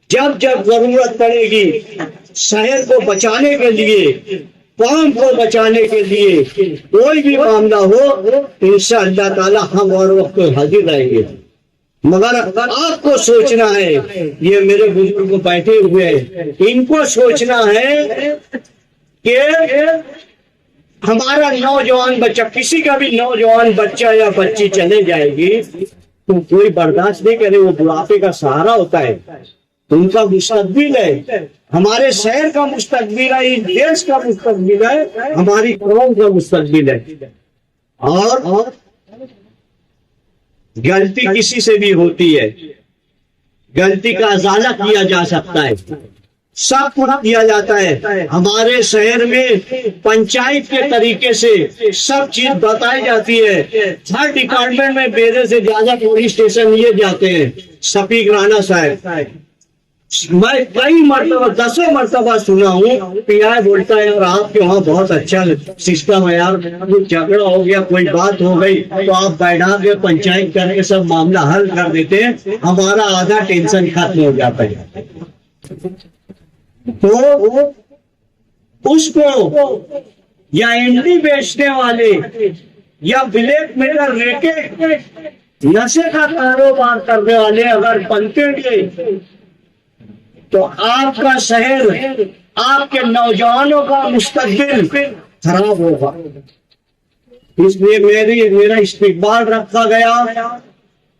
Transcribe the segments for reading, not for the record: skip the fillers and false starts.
جب جب ضرورت پڑے گی شہر کو بچانے کے لیے، قوم کو بچانے کے لیے کوئی بھی معاملہ ہو، انشاءاللہ تعالی ہم اور وقت حاضر رہیں گے۔ مگر آپ کو سوچنا ہے، یہ میرے بزرگ بیٹھے ہوئے ہیں، ان کو سوچنا ہے کہ ہمارا نوجوان بچہ، کسی کا بھی نوجوان بچہ یا بچی چلے جائے گی تو کوئی برداشت نہیں کرے، وہ بڑھاپے کا سہارا ہوتا ہے، ان کا مستقبل ہے، ہمارے شہر کا مستقبل ہے، اس دیش کا مستقبل ہے، ہماری قوم کا مستقبل ہے۔ اور غلطی کسی سے بھی ہوتی ہے، غلطی کا ازالہ کیا جا سکتا ہے، سب کچھ کیا جاتا ہے۔ ہمارے شہر میں پنچایت کے طریقے سے سب چیز بتائی جاتی ہے، ہر ڈپارٹمنٹ میں میرے سے زیادہ پولیس اسٹیشن لیے جاتے ہیں شفیق رانا صاحب۔ میں کئی مرتبہ، 10 مرتبہ سنا ہوں، پی آئی بولتا ہے اور آپ کے وہاں بہت اچھا سسٹم ہے یار، کچھ جھگڑا ہو گیا، کوئی بات ہو گئی تو آپ بیٹھا کے پنچایت کر کے سب معاملہ حل کر دیتے ہیں، ہمارا آدھا ٹینشن ختم ہو جاتا ہے۔ تو اس کو یا انڈی بیچنے والے یا بلیک میلر ریکٹ نشے کا کاروبار کرنے والے اگر بنتے گے تو آپ کا شہر، آپ کے نوجوانوں کا مستقبل خراب ہوگا۔ اس لیے میرا استقبال رکھا گیا،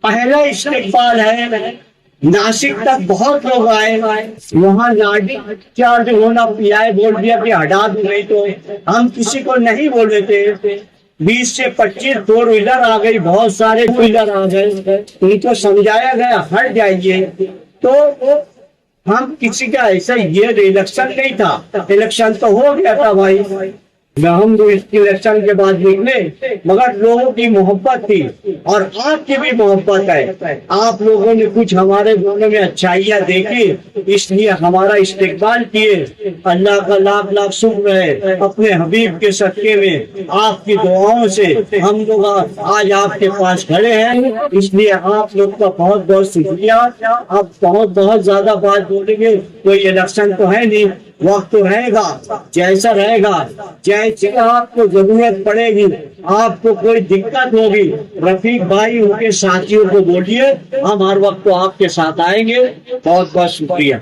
پہلا استقبال ہے، ناسک تک بہت لوگ آئے، وہاں لاٹھی چارج ہونا، پی آئی بول دیا کہ ہٹا دو، نہیں تو ہم کسی کو نہیں بولے تھے۔ 20 سے 25 فور ویلر آ گئی، بہت سارے ویلر آ گئے، ان کو سمجھایا گیا ہٹ جائیے۔ تو ہم کسی کا ایسا، یہ الیکشن نہیں تھا، الیکشن تو ہو گیا تھا بھائی، ہم تو اس الیکشن کے بعد نکلے، مگر لوگوں کی محبت تھی اور آپ کی بھی محبت ہے، آپ لوگوں نے کچھ ہمارے دونوں میں اچھائیاں دیکھی، اس لیے ہمارا استقبال کیے۔ اللہ کا لاکھ لاکھ شکر ہے، اپنے حبیب کے صدقے میں آپ کی دعاؤں سے ہم لوگ آج آپ کے پاس کھڑے ہیں، اس لیے آپ لوگ کا بہت بہت شکریہ۔ اب بہت زیادہ بات بولیں گے، کوئی الیکشن تو ہے نہیں، وقت تو رہے گا، جیسا رہے گا، جیسے آپ کو ضرورت پڑے گی، آپ کو کوئی دقت ہوگی، رفیق بھائی ان کے ساتھیوں کو بولیے، ہم ہر وقت تو آپ کے ساتھ آئیں گے۔ بہت بہت شکریہ۔